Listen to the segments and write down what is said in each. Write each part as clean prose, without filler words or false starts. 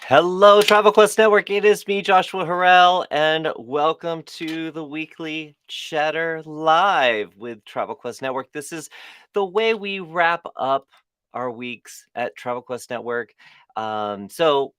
Hello, Travel Quest Network. It is me, Joshua Harrell, and welcome to the weekly Chatter Live with Travel Quest Network. This is the way we wrap up our weeks at Travel Quest Network. So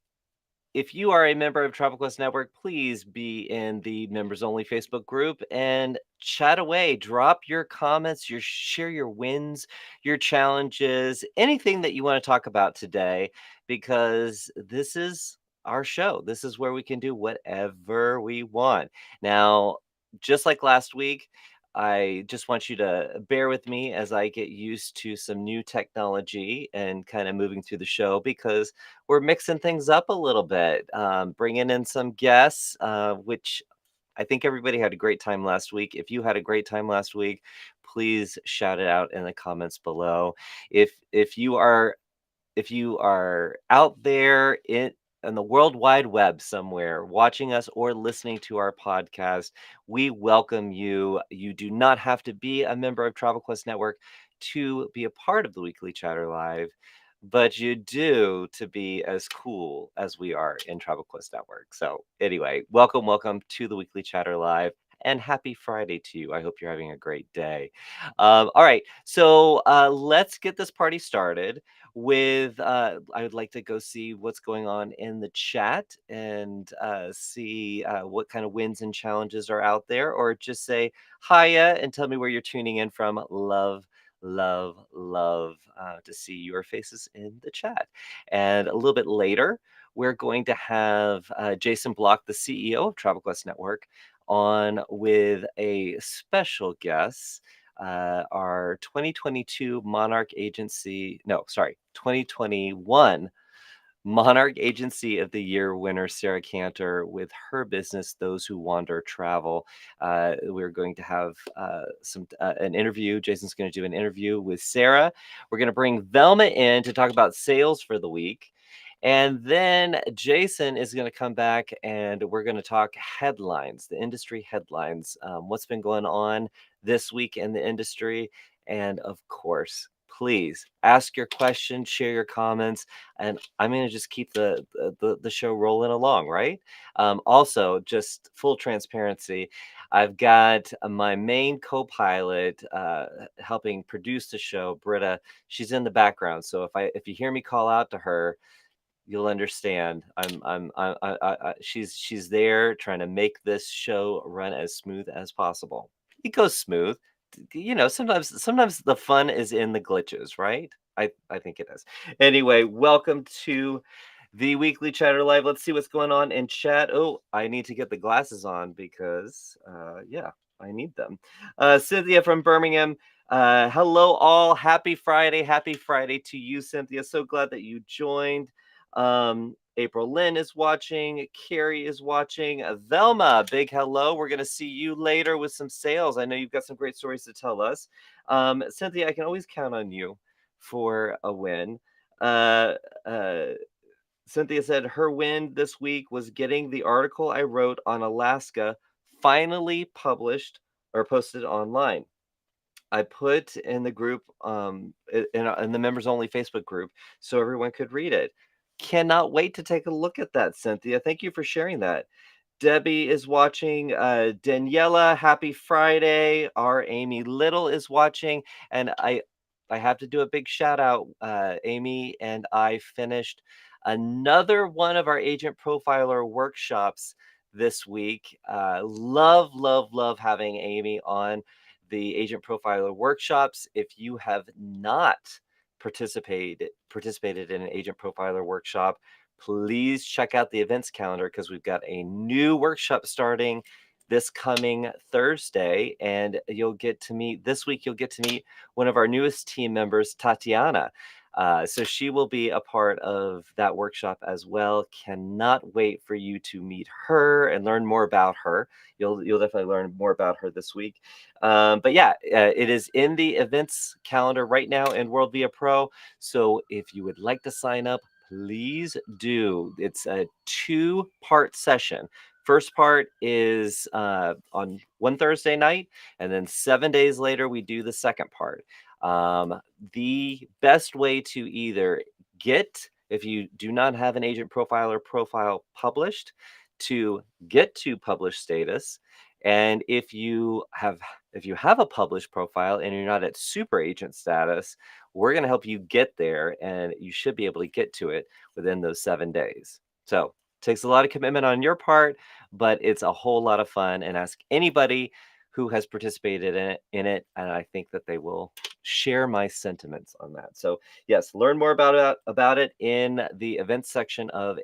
if you are a member of Travel Quest Network, please be in the members only Facebook group and chat away. Drop your comments, share your wins, your challenges, anything that you want to talk about today, because this is our show. This is where we can do whatever we want. Now, just like last week, I just want you to bear with me as I get used to some new technology and kind of moving through the show because we're mixing things up a little bit, bringing in some guests, which I think everybody had a great time last week. If you had a great time last week, please shout it out in the comments below. If you are out there in the World Wide Web somewhere watching us or listening to our podcast, we welcome you. You do not have to be a member of Travel Quest Network to be a part of the weekly Chatter Live, but you do to be as cool as we are in Travel Quest Network. So anyway, welcome to the weekly Chatter Live. And happy Friday to you. I hope you're having a great day. All right, so let's get this party started with I would like to go see what's going on in the chat and see what kind of wins and challenges are out there, or just say hiya and tell me where you're tuning in from. Love to see your faces in the chat. And a little bit later, we're going to have Jason Block, the CEO of Travel Quest Network, on with a special guest, our 2022 Monarch Agency, no, sorry, 2021 Monarch Agency of the Year winner, Sarah Cantor, with her business, Those Who Wander Travel. We're going to have an interview. Jason's going to do an interview with Sarah. We're going to bring Velma in to talk about sales for the week. And then Jason is going to come back and we're going to talk headlines, the industry headlines, what's been going on this week in the industry. And of course, please ask your questions, share your comments, and I'm going to just keep the show rolling along, right? Also, just full transparency, I've got my main co-pilot helping produce the show, Britta. She's in the background, so if you hear me call out to her, you'll understand. She's there trying to make this show run as smooth as possible. It goes smooth. Sometimes the fun is in the glitches, right? I think it is. Anyway, welcome to the weekly Chatter Live. Let's see what's going on in chat. Oh, I need to get the glasses on because yeah, I need them. Cynthia from Birmingham. Hello all. Happy Friday. Happy Friday to you, Cynthia. So glad that you joined. April Lynn is watching. Carrie is watching. Velma, big hello. We're going to see you later with some sales. I know you've got some great stories to tell us. Cynthia, I can always count on you for a win. Uh, uh, Cynthia said her win this week was getting the article I wrote on Alaska finally published or posted online. I put in the group, in the members only Facebook group, so everyone could read it. Cannot wait to take a look at that, Cynthia. Thank you for sharing that. Debbie is watching. Daniela, happy Friday. Our Amy Little is watching, and I have to do a big shout out. Amy and I finished another one of our agent profiler workshops this week. Love having Amy on the agent profiler workshops. If you have not participated in an agent profiler workshop, please check out the events calendar because we've got a new workshop starting this coming Thursday, and you'll get to meet this week. You'll get to meet one of our newest team members, Tatiana. So she will be a part of that workshop as well. Cannot wait for you to meet her and learn more about her. You'll definitely learn more about her this week. But yeah, it is in the events calendar right now in WorldVia Pro. So if you would like to sign up, please do. It's a 2-part session. First part is on one Thursday night, and then 7 days later, we do the second part. The best way to either get if you do not have an agent profile or profile published, to get to published status. And if you have a published profile and you're not at super agent status, we're going to help you get there, and you should be able to get to it within those 7 days. So takes a lot of commitment on your part, but it's a whole lot of fun. And ask anybody who has participated in it, and I think that they will share my sentiments on that. So yes, learn more about it in the events section of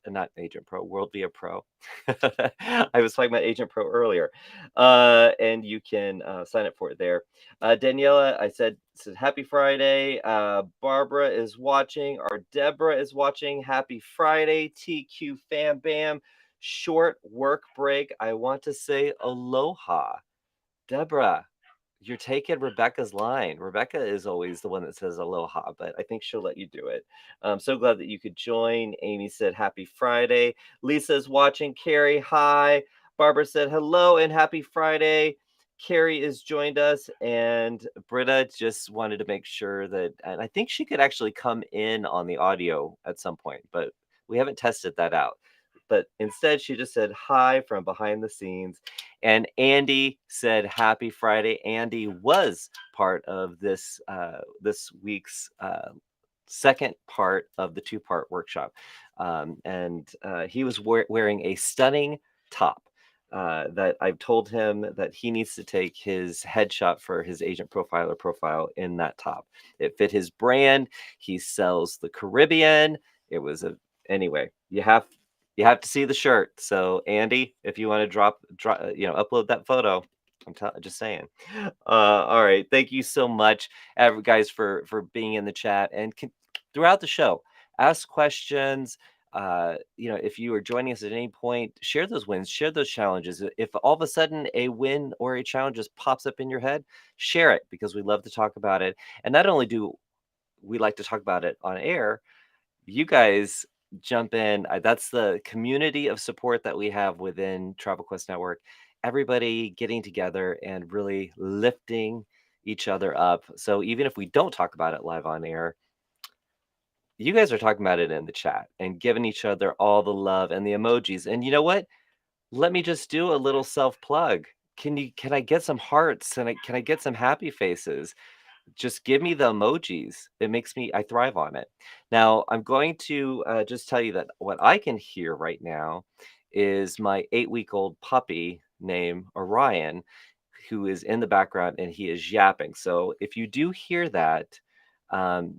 not Agent Pro, WorldVia Pro. I was talking about Agent Pro earlier, and you can sign up for it there. Daniela, I said happy Friday. Barbara is watching. Our Deborah is watching. Happy Friday, TQ fam bam. Short work break. I want to say aloha. Deborah, you're taking Rebecca's line. Rebecca is always the one that says aloha, but I think she'll let you do it. I'm so glad that you could join. Amy said happy Friday. Lisa's watching. Carrie, hi. Barbara said hello and happy Friday. Carrie has joined us, and Britta just wanted to make sure that, and I think she could actually come in on the audio at some point, but we haven't tested that out. But instead, she just said hi from behind the scenes. And Andy said happy Friday. Andy was part of this week's second part of the two-part workshop. And he was wearing a stunning top that I've told him that he needs to take his headshot for his agent profile in that top. It fit his brand. He sells the Caribbean. It was anyway, you have to see the shirt. So Andy, if you want to upload that photo, just saying. All right, thank you so much, guys, for being in the chat and throughout the show. Ask questions. If you are joining us at any point, share those wins, share those challenges. If all of a sudden a win or a challenge just pops up in your head, share it, because we love to talk about it. And not only do we like to talk about it on air, you guys jump in. That's the community of support that we have within Travel Quest Network. Everybody getting together and really lifting each other up. So even if we don't talk about it live on air, you guys are talking about it in the chat and giving each other all the love and the emojis. And you know what? Let me just do a little self plug. Can I get some hearts, and can I get some happy faces? Just give me the emojis. I thrive on it. Now, I'm going to just tell you that what I can hear right now is my 8-week-old puppy named Orion, who is in the background, and he is yapping. So if you do hear that,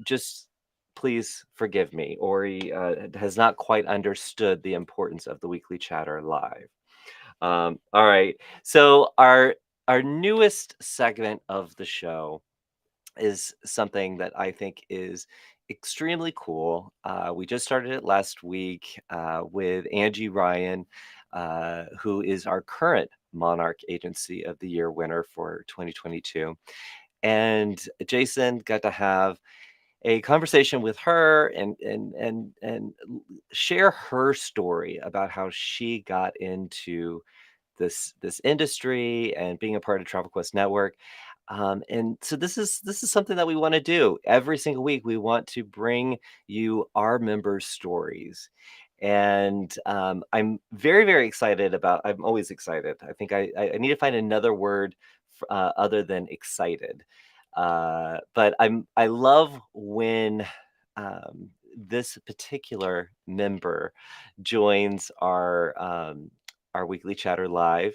just please forgive me. Ori has not quite understood the importance of the weekly chatter live. All right. So our newest segment of the show is something that I think is extremely cool. We just started it last week with Angie Ryan, who is our current Monarch Agency of the Year winner for 2022. And Jason got to have a conversation with her and share her story about how she got into this industry and being a part of Travel Quest Network. And so this is something that we want to do every single week. We want to bring you our members' stories, and I'm very, very excited about. I'm always excited. I think I need to find another word other than excited. But I love when this particular member joins our weekly chatter live,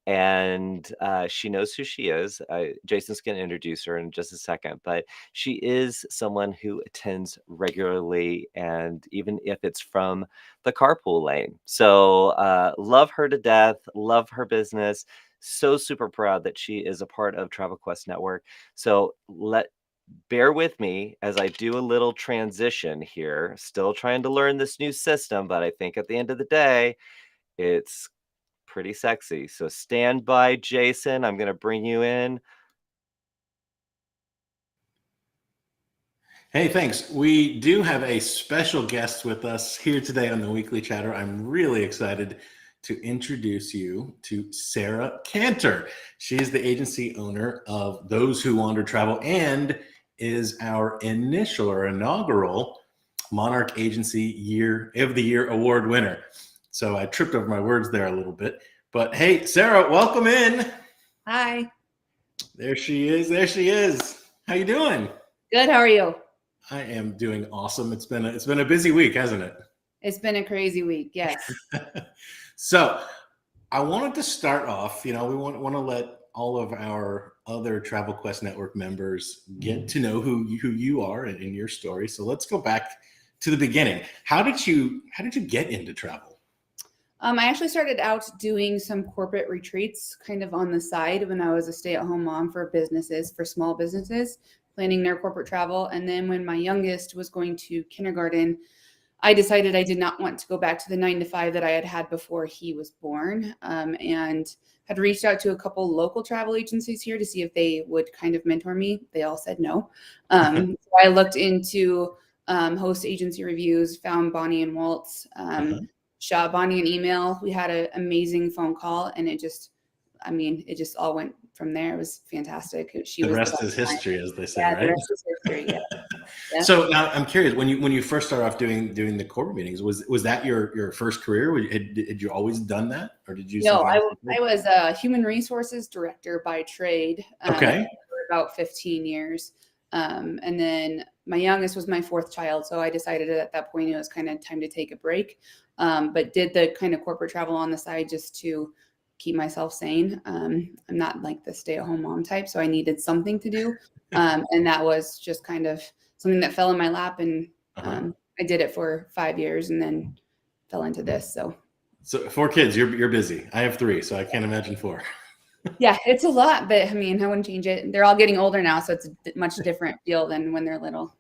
and she knows who she is. Jason's going to introduce her in just a second, but she is someone who attends regularly, and even if it's from the carpool lane. So love her to death, love her business. So super proud that she is a part of Travel Quest Network. So bear with me as I do a little transition here. Still trying to learn this new system, but I think at the end of the day, it's pretty sexy. So stand by, Jason. I'm going to bring you in. Hey, thanks. We do have a special guest with us here today on the Weekly Chatter. I'm really excited to introduce you to Sarah Cantor. She's the agency owner of Those Who Wander Travel and is our inaugural Monarch Agency Year of the Year award winner. So I tripped over my words there a little bit. But hey, Sarah, welcome in. Hi. There she is. There she is. How you doing? Good. How are you? I am doing awesome. It's been a busy week, hasn't it? It's been a crazy week. Yes. So I wanted to start off, we want to let all of our other Travel Quest Network members get to know who you are and your story. So let's go back to the beginning. How did you get into travel? I actually started out doing some corporate retreats kind of on the side when I was a stay-at-home mom for small businesses, planning their corporate travel. And then when my youngest was going to kindergarten, I decided I did not want to go back to the 9-to-5 that I had before he was born, and had reached out to a couple local travel agencies here to see if they would kind of mentor me. They all said no. So I looked into host agency reviews, found Bonnie and Waltz, shot Bonnie an email. We had an amazing phone call, and it just all went from there. It was fantastic. The rest is history, as they say, right? The rest is history. Yeah. Yeah. So now I'm curious, when you first started off doing the corporate meetings, was that your first career? Had you always done that, or did you? No, I was a human resources director by trade. Okay. For about 15 years. And then my youngest was my fourth child. So I decided at that point it was kind of time to take a break, but did the kind of corporate travel on the side just to keep myself sane. I'm not like the stay-at-home mom type, so I needed something to do. And that was just kind of something that fell in my lap. And I did it for 5 years and then fell into this. So 4 kids, you're busy. I have 3, so I can't imagine 4. Yeah, it's a lot, but I mean, I wouldn't change it. They're all getting older now, so it's a much different feel than when they're little.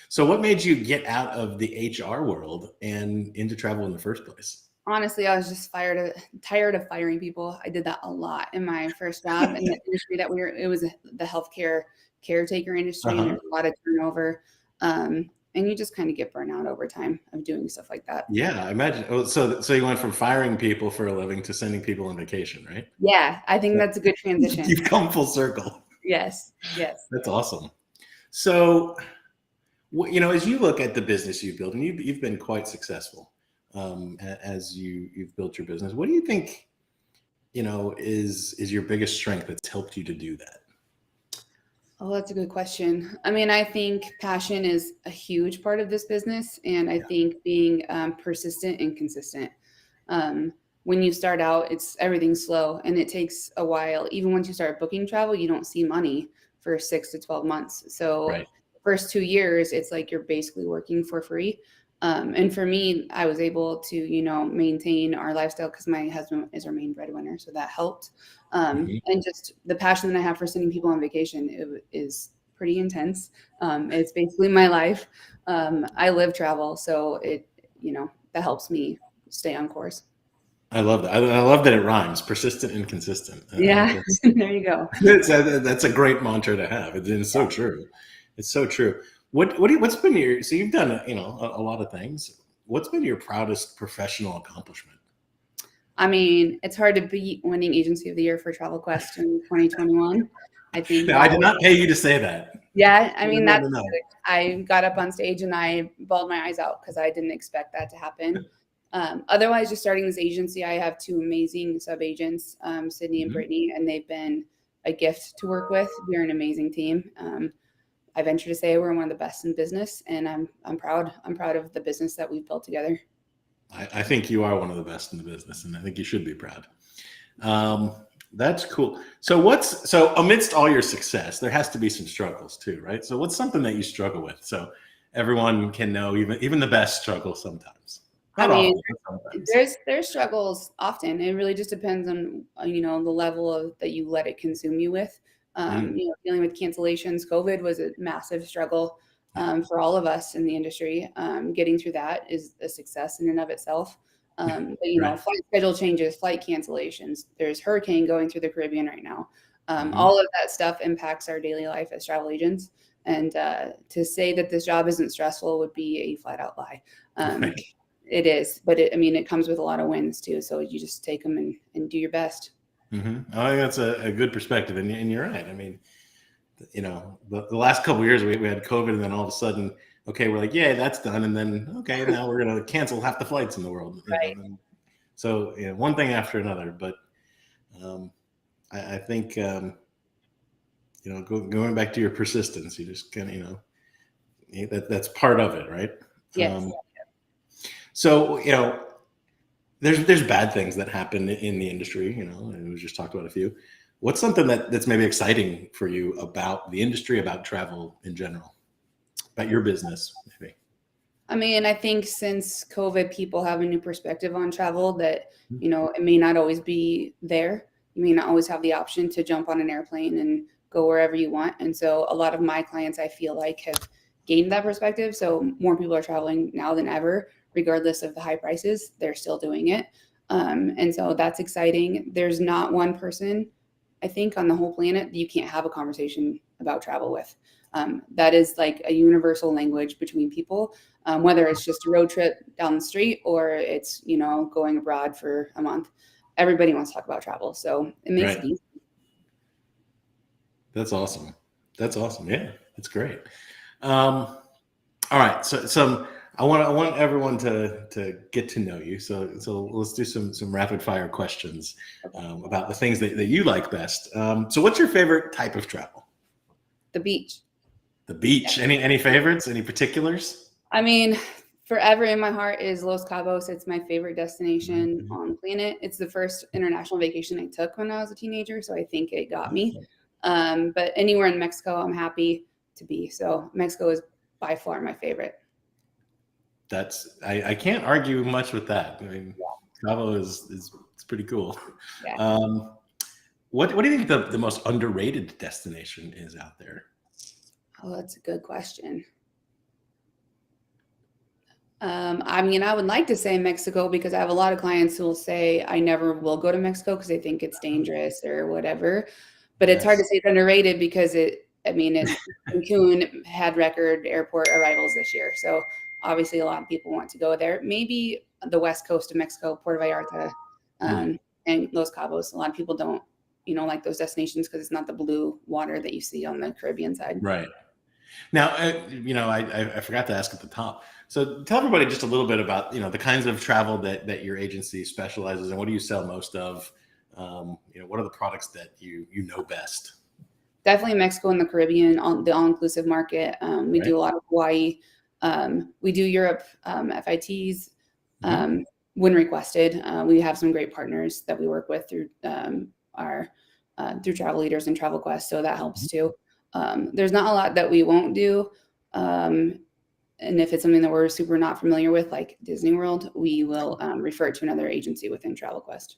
So what made you get out of the HR world and into travel in the first place? Honestly, I was just tired of firing people. I did that a lot in my first job in the industry that it was the healthcare caretaker industry, and there's a lot of turnover. And you just kind of get burnt out over time of doing stuff like that. Yeah, I imagine. Oh, so you went from firing people for a living to sending people on vacation, right? Yeah, I think that's a good transition. You've come full circle. Yes. That's awesome. So, as you look at the business you've built, and you've been quite successful as you've built your business, what do you think, is your biggest strength that's helped you to do that? Oh, that's a good question. I mean, I think passion is a huge part of this business. And I think being persistent and consistent. When you start out, everything's slow and it takes a while. Even once you start booking travel, you don't see money for 6 to 12 months. So first 2 years, it's like you're basically working for free. And for me, I was able to, maintain our lifestyle because my husband is our main breadwinner. So that helped. And just the passion that I have for sending people on vacation, it is pretty intense. It's basically my life. I live travel. So that helps me stay on course. I love that. I love that it rhymes, persistent and consistent. Yeah, there you go. That's a great mantra to have. It's so true. It's so true. What's been so you've done, a lot of things. What's been your proudest professional accomplishment? I mean, it's hard to beat winning Agency of the Year for Travel Quest in 2021. I think. No, I did not pay you to say that. Yeah, I mean, I got up on stage and I bawled my eyes out because I didn't expect that to happen. Otherwise, just starting this agency, I have 2 amazing sub-agents, Sydney and Brittany, and they've been a gift to work with. We're an amazing team. I venture to say we're one of the best in business, and I'm proud. I'm proud of the business that we've built together. I think you are one of the best in the business, and I think you should be proud. That's cool. So amidst all your success, there has to be some struggles too, right? So what's something that you struggle with? So everyone can know, even the best struggle sometimes. Not often, there's struggles often. It really just depends on the level that you let it consume you with. Dealing with cancellations, COVID was a massive struggle for all of us in the industry. Getting through that is a success in and of itself. But flight schedule changes, flight cancellations. There's hurricane going through the Caribbean right now. All of that stuff impacts our daily life as travel agents. And to say that this job isn't stressful would be a flat out lie. It is, but it comes with a lot of wins too. So you just take them and do your best. I think that's a good perspective, and you're right. I mean, the last couple of years we had COVID, and then all of a sudden okay, we're like, yeah, that's done. And then, okay, now we're going to cancel half the flights in the world. Right. And so one thing after another. But I think, going back to your persistence, you just kind of, that's part of it, right? Yes. So, there's bad things that happen in the industry, and we just talked about a few. What's something that's maybe exciting for you about the industry, about travel in general, about your business, maybe? I mean, I think since COVID, people have a new perspective on travel that, it may not always be there. You may not always have the option to jump on an airplane and go wherever you want. And so a lot of my clients, I feel like, have gained that perspective. So more people are traveling now than ever, regardless of the high prices, they're still doing it. And so that's exciting. There's not one person, I think, on the whole planet that you can't have a conversation about travel with. That is like a universal language between people, whether it's just a road trip down the street or it's, going abroad for a month. Everybody wants to talk about travel. So it makes it easy. That's awesome. Yeah, that's great. All right. So I want everyone to get to know you. So let's do some rapid fire questions about the things that you like best. So what's your favorite type of travel? The beach. The beach. Yeah. Any favorites? Any particulars? I mean, forever in my heart is Los Cabos. It's my favorite destination on the planet. It's the first international vacation I took when I was a teenager, so I think it got me. But anywhere in Mexico, I'm happy to be. So Mexico is by far my favorite. I can't argue much with that. I mean, Cabo is it's pretty cool. Yeah. What do you think the most underrated destination is out there? Oh, that's a good question. I mean, I would like to say Mexico because I have a lot of clients who will say I never will go to Mexico because they think it's dangerous or whatever. But it's hard to say it's underrated because Cancun had record airport arrivals this year. So obviously a lot of people want to go there. Maybe the west coast of Mexico, Puerto Vallarta, and Los Cabos. A lot of people don't, like those destinations because it's not the blue water that you see on the Caribbean side. Right. Now, I forgot to ask at the top. So tell everybody just a little bit about, the kinds of travel that your agency specializes in. What do you sell most of? What are the products that you know best? Definitely Mexico and the Caribbean, the all-inclusive market. We do a lot of Hawaii. We do Europe FITs when requested. We have some great partners that we work with through through Travel Leaders and Travel Quest, so that helps too. There's not a lot that we won't do. And if it's something that we're super not familiar with, like Disney World, we will refer it to another agency within Travel Quest.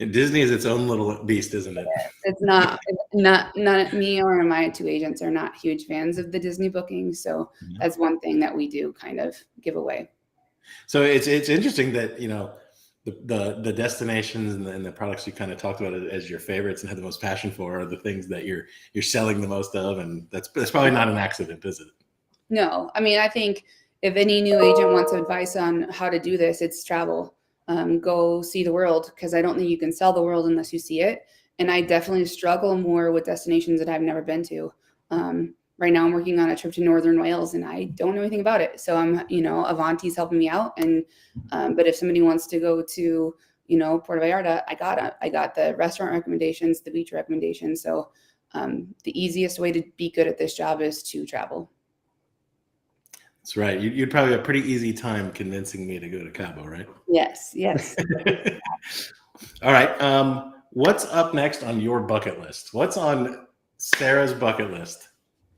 And Disney is its own little beast, isn't it? It's not me or my two agents are not huge fans of the Disney bookings. So that's one thing that we do kind of give away. So it's interesting that, the destinations and the products you kind of talked about as your favorites and have the most passion for are the things that you're selling the most of. And that's probably not an accident, is it? No, I mean, I think if any new agent wants advice on how to do this, it's travel. Go see the world, because I don't think you can sell the world unless you see it. And I definitely struggle more with destinations that I've never been to. Right now I'm working on a trip to Northern Wales and I don't know anything about it. So I'm, Avanti's helping me out. And, but if somebody wants to go to, Puerto Vallarta, I got the restaurant recommendations, the beach recommendations. So the easiest way to be good at this job is to travel. That's right. You'd probably have a pretty easy time convincing me to go to Cabo, right? Yes. All right. What's up next on your bucket list? What's on Sarah's bucket list?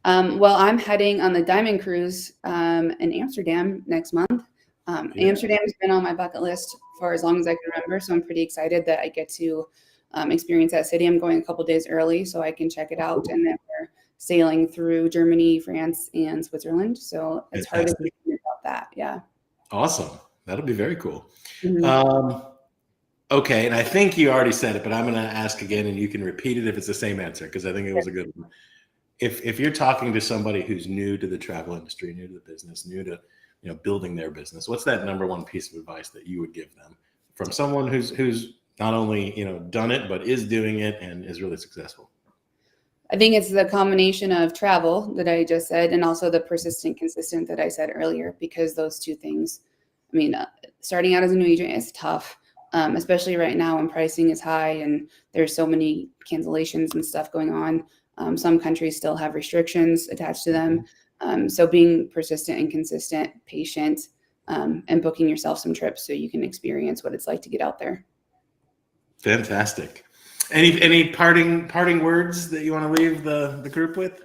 Well, I'm heading on the Diamond Cruise in Amsterdam next month. Amsterdam has been on my bucket list for as long as I can remember, so I'm pretty excited that I get to experience that city. I'm going a couple days early so I can check it out, and then we're sailing through Germany, France, and Switzerland. So it's hard to think about that. Yeah. Awesome. That'll be very cool. Okay, and I think you already said it, but I'm going to ask again, and you can repeat it if it's the same answer, because I think it was a good one. If you're talking to somebody who's new to the travel industry, new to the business, new to building their business, what's that number one piece of advice that you would give them from someone who's not only done it but is doing it and is really successful? I think it's the combination of travel that I just said, and also the persistent, consistent that I said earlier, because those two things, I mean, starting out as a new agent is tough, especially right now when pricing is high and there's so many cancellations and stuff going on. Some countries still have restrictions attached to them. So being persistent and consistent, patient, and booking yourself some trips so you can experience what it's like to get out there. Fantastic. Any parting words that you want to leave the group with?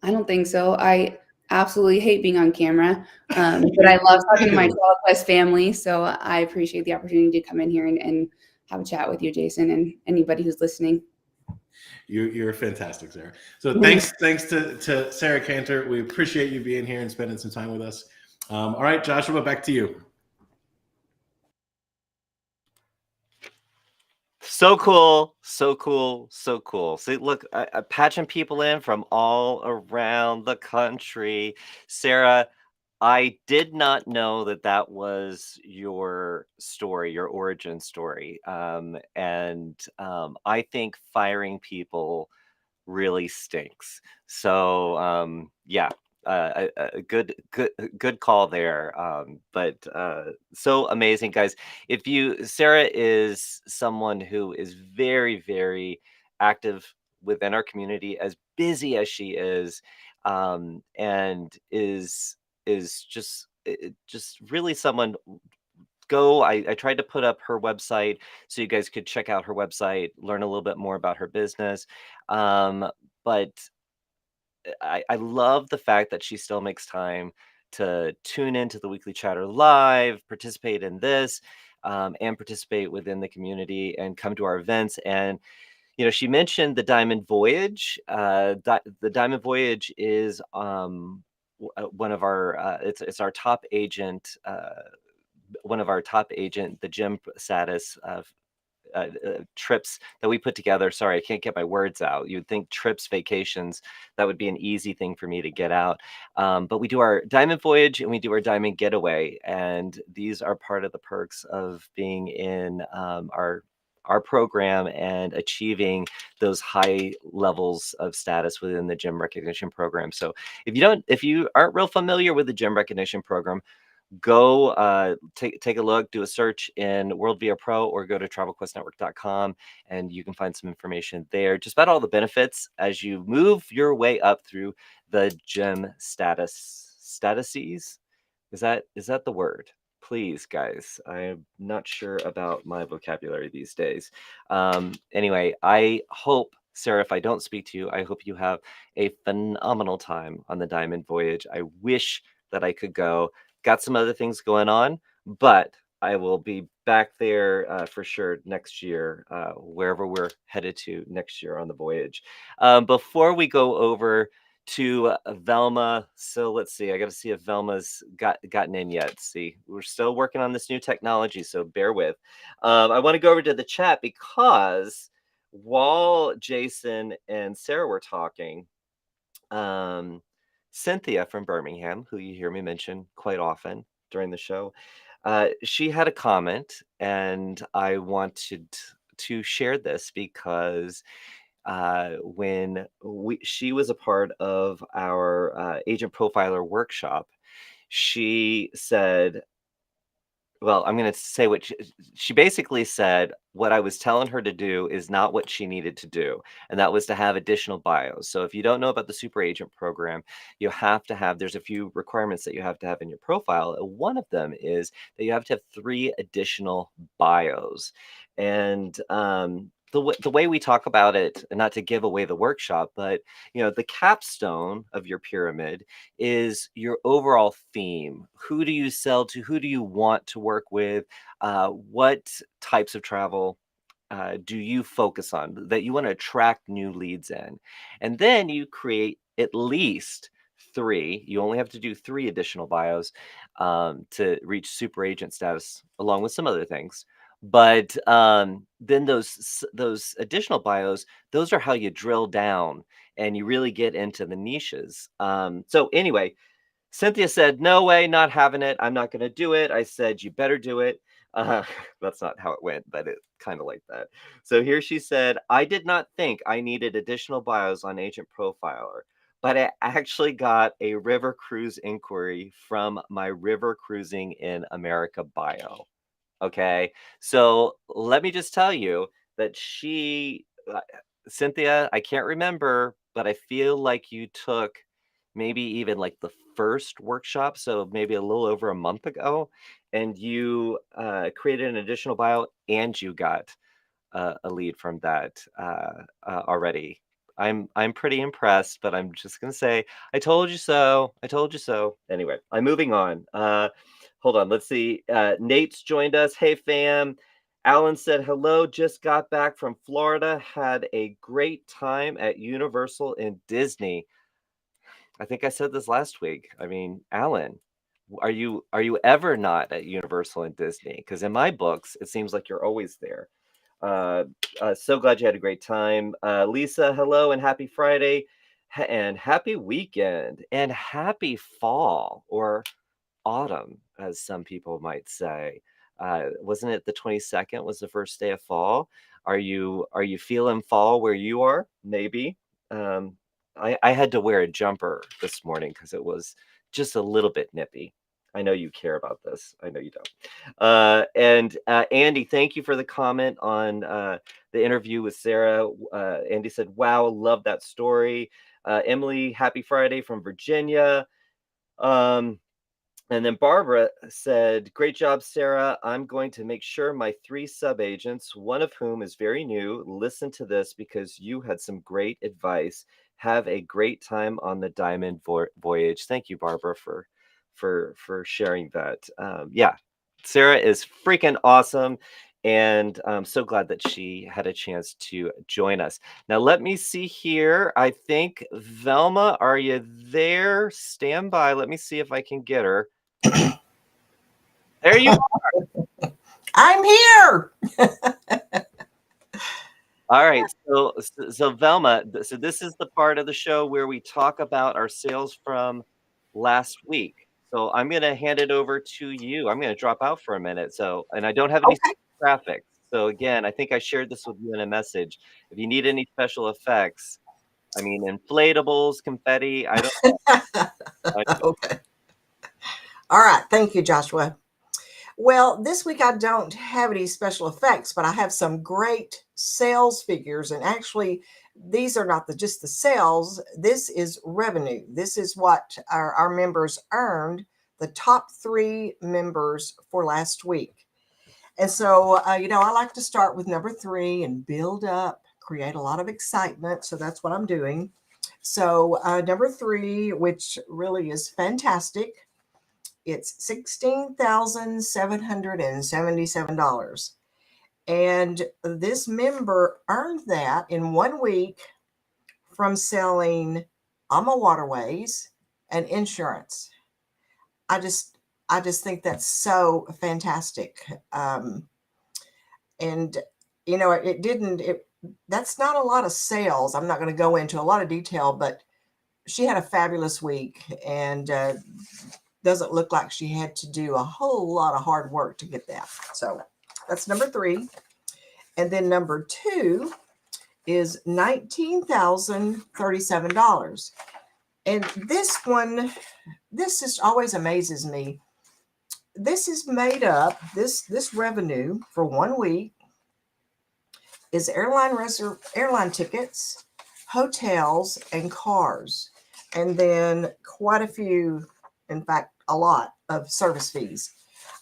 I don't think so. I absolutely hate being on camera, but I love talking to my Travel Quest family. So I appreciate the opportunity to come in here and have a chat with you, Jason, and anybody who's listening. You're fantastic, Sarah. So thanks to Sarah Cantor. We appreciate you being here and spending some time with us. All right, Joshua, back to you. So cool, so cool, so cool. See, look, patching people in from all around the country. Sarah, I did not know that that was your story, your origin story. And I think firing people really stinks. So yeah, a good call there. But so amazing, guys. If you Sarah is someone who is very active within our community, as busy as she is, and is just really someone. I tried to put up her website so you guys could check out her website, learn a little bit more about her business. But I love the fact that she still makes time to tune into the weekly chatter live, participate in this, and participate within the community and come to our events. And she mentioned the Diamond Voyage. The Diamond Voyage is one of our it's our top agent. One of our top agent, the gym status trips that we put together. Sorry, I can't get my words out. You'd think trips, vacations, that would be an easy thing for me to get out. But we do our Diamond Voyage and we do our Diamond Getaway. And these are part of the perks of being in our program and achieving those high levels of status within the gym recognition program. So if you aren't real familiar with the gym recognition program, go take a look, do a search in WorldVia Pro, or go to travelquestnetwork.com and you can find some information there just about all the benefits as you move your way up through the gym statuses. Is that the word? Please, guys, I'm not sure about my vocabulary these days. Anyway, I hope, Sarah, if I don't speak to you, I hope you have a phenomenal time on the Diamond Voyage. I wish that I could go. Got some other things going on, but I will be back there for sure next year, wherever we're headed to next year on the voyage. Before we go over to Velma, so let's see. I got to see if Velma's gotten in yet. See, we're still working on this new technology, so bear with. I want to go over to the chat because while Jason and Sarah were talking, Cynthia from Birmingham, who you hear me mention quite often during the show, she had a comment, and I wanted to share this because when she was a part of our agent profiler workshop, she said, well, I'm going to say what she basically said. What I was telling her to do is not what she needed to do. And that was to have additional bios. So if you don't know about the super agent program, you have to have, there's a few requirements that you have to have in your profile. One of them is that you have to have 3 additional bios. And the way we talk about it, and not to give away the workshop, but the capstone of your pyramid is your overall theme. Who do you sell to? Who do you want to work with? What types of travel do you focus on that you want to attract new leads in? And then you create at least 3. You only have to do 3 additional bios to reach super agent status, along with some other things. But then those additional bios, those are how you drill down and you really get into the niches. So anyway, Cynthia said, no way, not having it. I'm not going to do it. I said, you better do it. Uh, that's not how it went, but it kind of like that. So here she said, I did not think I needed additional bios on Agent Profiler, but I actually got a river cruise inquiry from my River Cruising in America bio. Okay. So let me just tell you that Cynthia, I can't remember, but I feel like you took maybe even like the first workshop. So maybe a little over a month ago, and you created an additional bio and you got a lead from that already. I'm pretty impressed, but I'm just gonna say, I told you so. I told you so. Anyway, I'm moving on. Hold on. Let's see. Nate's joined us. Hey, fam. Alan said hello. Just got back from Florida. Had a great time at Universal and Disney. I think I said this last week. I mean, Alan, are you ever not at Universal and Disney? Because in my books, it seems like you're always there. Uh, so glad you had a great time. Lisa, hello and happy Friday, and happy weekend, and happy fall or autumn, as some people might say. Wasn't it the 22nd was the first day of fall? Are you feeling fall where you are? Maybe. Um, I had to wear a jumper this morning because it was just a little bit nippy. I know you care about this. I know you don't. And Andy, thank you for the comment on the interview with Sarah. Andy said, "Wow, love that story." Emily, happy Friday from Virginia. Um, and then Barbara said, great job, Sarah. I'm going to make sure my 3 sub-agents, one of whom is very new, listen to this because you had some great advice. Have a great time on the Diamond Voyage. Thank you, Barbara, for sharing that. Yeah, Sarah is freaking awesome. And I'm so glad that she had a chance to join us. Now, let me see here. I think, Velma, are you there? Stand by. Let me see if I can get her. There you are. I'm here. All right. So Velma, so this is the part of the show where we talk about our sales from last week. So I'm going to hand it over to you. I'm going to drop out for a minute. So, and I don't have any Okay. graphics. So again, I think I shared this with you in a message. If you need any special effects, I mean, inflatables, confetti, I don't know. Okay. All right. Thank you, Joshua. Well, this week I don't have any special effects, but I have some great sales figures. And actually, these are not just the sales. This is revenue. This is what our members earned, the top 3 members for last week. And so, I like to start with number 3 and build up, create a lot of excitement. So that's what I'm doing. So number 3, which really is fantastic, it's $16,777. And this member earned that in 1 week from selling AMA Waterways and insurance. I just think that's so fantastic. And that's not a lot of sales. I'm not going to go into a lot of detail, but she had a fabulous week and doesn't look like she had to do a whole lot of hard work to get that. So that's number 3. And then number 2 is $19,037. And this just always amazes me. This is made up, this revenue for 1 week is airline tickets, hotels, and cars. And then quite a few, in fact, a lot of service fees.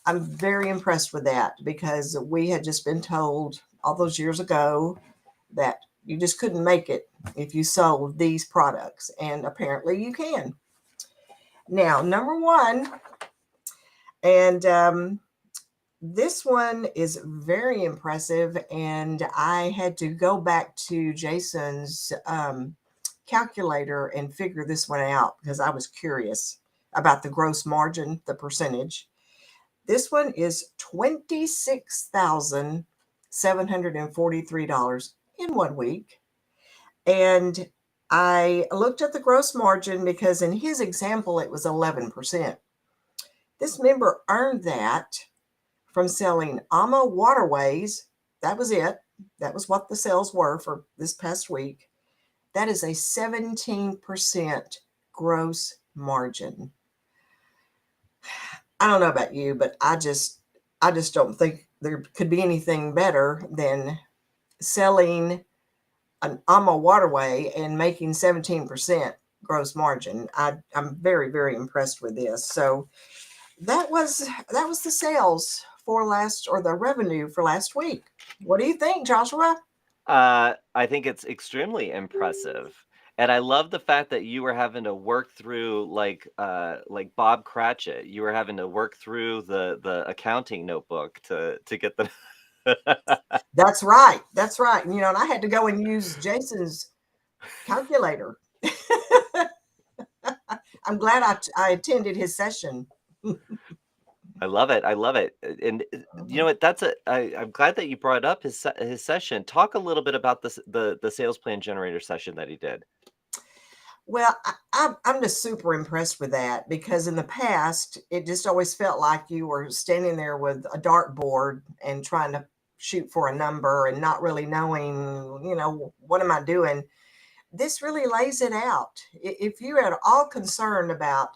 I'm very impressed with that because we had just been told all those years ago that you just couldn't make it if you sold these products. And apparently you can. Now, number 1, and this one is very impressive. And I had to go back to Jason's calculator and figure this one out because I was curious about the gross margin, the percentage. This one is $26,743 in 1 week. And I looked at the gross margin because in his example, it was 11%. This member earned that from selling AMA waterways. That was it. That was what the sales were for this past week. That is a 17% gross margin. I don't know about you, but I just don't think there could be anything better than selling an AMA waterway and making 17% gross margin. I'm very, very impressed with this. So that was the sales for last, or the revenue for last week. What do you think, Joshua? I think it's extremely impressive. And I love the fact that you were having to work through like Bob Cratchit. You were having to work through the accounting notebook to get the That's right. That's right. And, and I had to go and use Jason's calculator. I'm glad I attended his session. I love it. I love it. And you know what? I'm glad that you brought up his session. Talk a little bit about the sales plan generator session that he did. Well, I'm just super impressed with that, because in the past, it just always felt like you were standing there with a dartboard and trying to shoot for a number and not really knowing, what am I doing? This really lays it out. If you're at all concerned about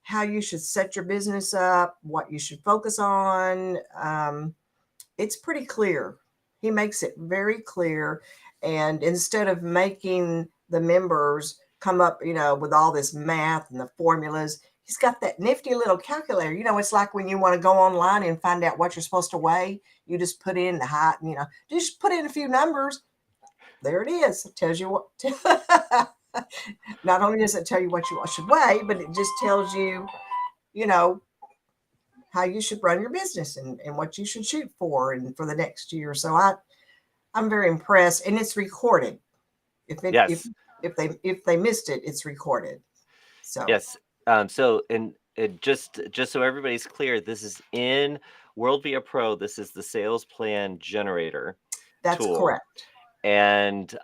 how you should set your business up, what you should focus on, it's pretty clear. He makes it very clear. And instead of making the members come up, with all this math and the formulas, he's got that nifty little calculator. It's like when you want to go online and find out what you're supposed to weigh, you just put in the height, just put in a few numbers. There it is. It tells you what. Not only does it tell you what you should weigh, but it just tells you, how you should run your business, and what you should shoot for, and for the next year. So I'm very impressed, and it's recorded. Yes. If they missed it, it's recorded. So Yes. So and just so everybody's clear, this is in WorldVia Pro. This is the sales plan generator that's tool. correct. And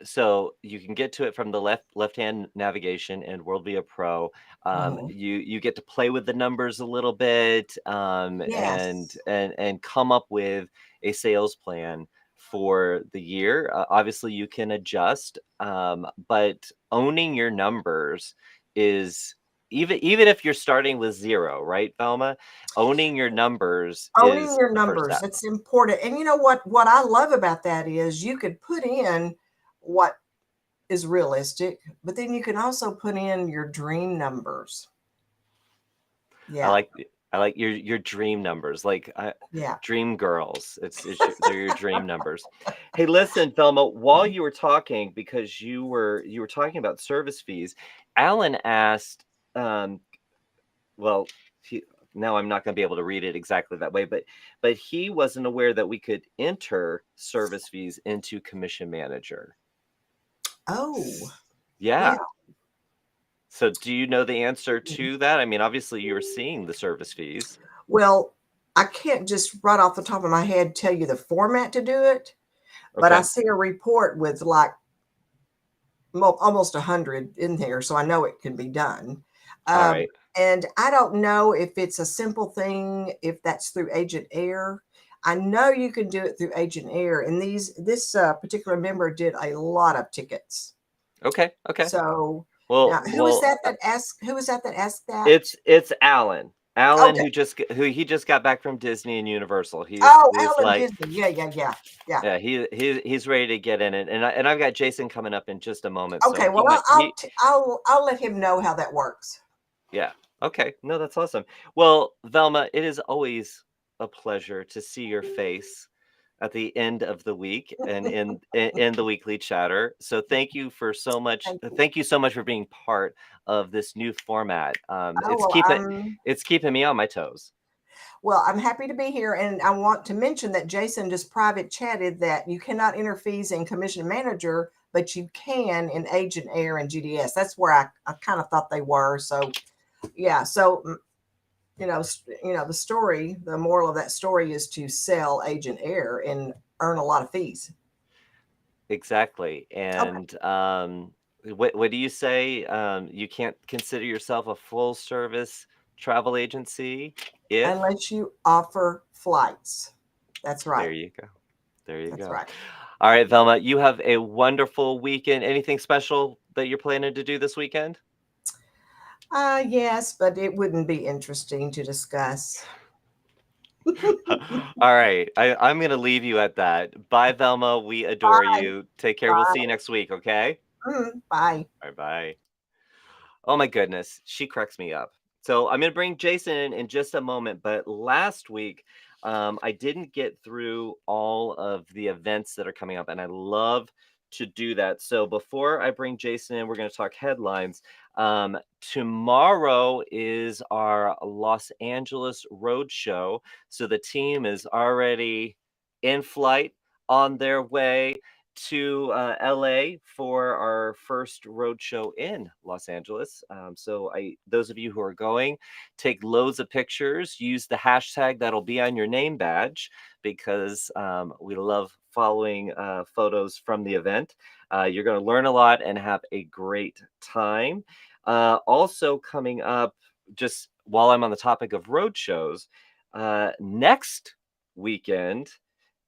so you can get to it from the left-hand navigation and WorldVia Pro. Mhm. You get to play with the numbers a little bit, Yes. and come up with a sales plan for the year. Obviously, you can adjust, but owning your numbers is even if you're starting with zero, right, Velma? Owning your numbers Owning is your the first numbers, step. that's important. And you know what I love about that is you could put in what is realistic, but then you can also put in your dream numbers. I Yeah. like I like your dream numbers, Yeah. dream girls. They're your dream numbers. Hey, listen, Thelma, while you were talking, because you were talking about service fees, Alan asked, um, well, he, now I'm not going to be able to read it exactly that way, but he wasn't aware that we could enter service fees into Commission Manager. Oh, yeah. Yeah. So do you know the answer to that? I mean, obviously you were seeing the service fees. Well, I can't just right off the top of my head tell you the format to do it, but I Okay. see a report with like almost 100 in there, so I know it can be done. All Um, right. and I don't know if it's a simple thing, if that's through Agent Air. I know you can do it through Agent Air, and this particular member did a lot of tickets. Okay. Okay. So Well, now, who is that that asked? Who is that that asked that? it's Alan. Alan Okay. who he just got back from Disney and Universal. Oh, He's Alan like, Disney. Yeah, yeah, yeah, yeah. yeah, he's ready to get in it. And I've got Jason coming up in just a moment, so Okay. he Well, might I'll let him know how that works. yeah. Okay. No, that's awesome. Well, Velma, it is always a pleasure to see your face at the end of the week and in the weekly chatter. So Thank you. thank you so much for being part of this new format. Oh, well, It's keeping me on my toes. well, I'm happy to be here, and I want to mention that Jason just private chatted that you cannot enter fees in Commission Manager, but you can in Agent Air and GDS. That's where I kind of thought they were. So, yeah. So, the story, the moral of that story is to sell Agent Air and earn a lot of fees. Exactly. Okay. And what do you say? You can't consider yourself a full service travel agency if Unless you offer flights. That's right. there you go. There you That's go. right. All right, Velma, you have a wonderful weekend. Anything special that you're planning to do this weekend? Yes, but it wouldn't be interesting to discuss. All right. I'm going to leave you at that. Bye, Velma. We adore Bye. you. Take care. We'll see you Bye. next week. Okay. Bye. All right. Bye. Oh, my goodness. She cracks me up. So I'm going to bring Jason in just a moment. But last week, I didn't get through all of the events that are coming up, and I love to do that. So before I bring Jason in, we're going to talk headlines. Tomorrow is our Los Angeles road show. So the team is already in flight on their way to LA for our first road show in Los Angeles. So those of you who are going, take loads of pictures, use the hashtag that'll be on your name badge because we love following photos from the event. You're going to learn a lot and have a great time. Also coming up, just while I'm on the topic of road shows, next weekend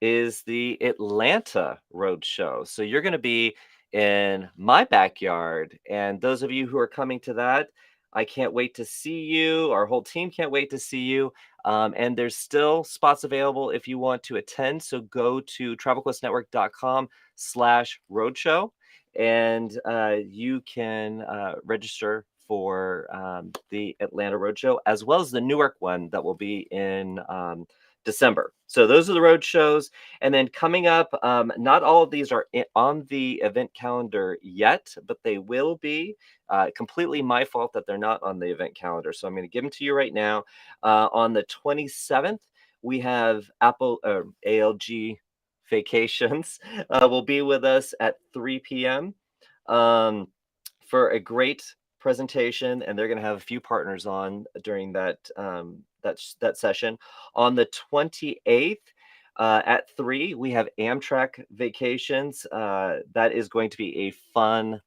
is the Atlanta Road Show. So you're going to be in my backyard. And those of you who are coming to that, I can't wait to see you. Our whole team can't wait to see you. And there's still spots available if you want to attend. So go to travelquestnetwork.com/roadshow and you can register for the Atlanta Roadshow as well as the Newark one that will be in December. So those are the road shows. And then coming up, not all of these are on the event calendar yet, but they will be. Completely my fault that they're not on the event calendar. So I'm going to give them to you right now. On the 27th, we have ALG Vacations will be with us at 3 p.m. For a great presentation, and they're going to have a few partners on during that that session. On the 28th at 3, we have Amtrak Vacations. That is going to be a fun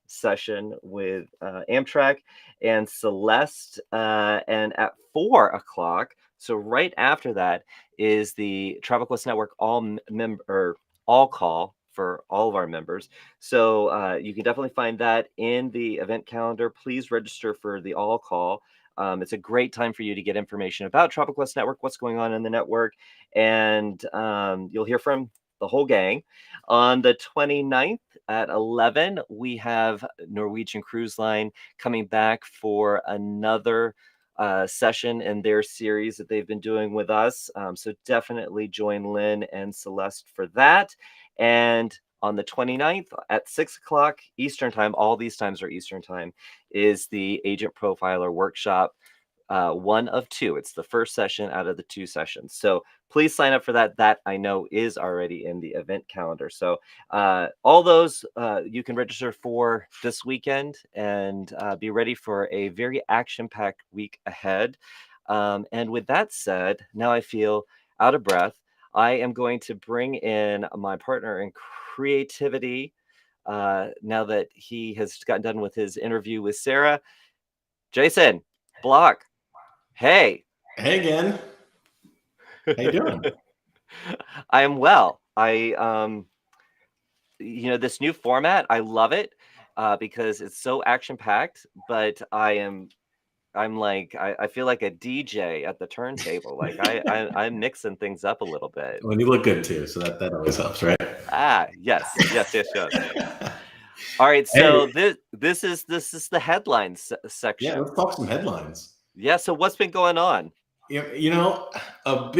session with Amtrak and Celeste. And at 4 o'clock, so right after that, is the Travel Quest Network all call for all of our members. So you can definitely find that in the event calendar. Please register for the all call. It's a great time for you to get information about Travel Quest Network, what's going on in the network, and you'll hear from the whole gang. On the 29th at 11, we have Norwegian Cruise Line coming back for another session in their series that they've been doing with us. So definitely join Lynn and Celeste for that. And on the 29th at 6 o'clock Eastern time, all these times are Eastern time, is the Agent Profiler Workshop. One of 2. It's the first session out of the 2 sessions. So please sign up for that. That I know is already in the event calendar. So all those you can register for this weekend and be ready for a very action-packed week ahead. And with that said, now I feel out of breath. I am going to bring in my partner in creativity now that he has gotten done with his interview with Sarah. Jason Block. Hey. Hey again. How you doing? I am well. This new format, I love it because it's so action packed, but I'm like, I feel like a DJ at the turntable. Like I'm mixing things up a little bit. Well, you look good too, so that always helps, right? Yes. All right, Hey, so this is the headlines yeah, section. let's talk some headlines. Yeah, so what's been going on? You know, a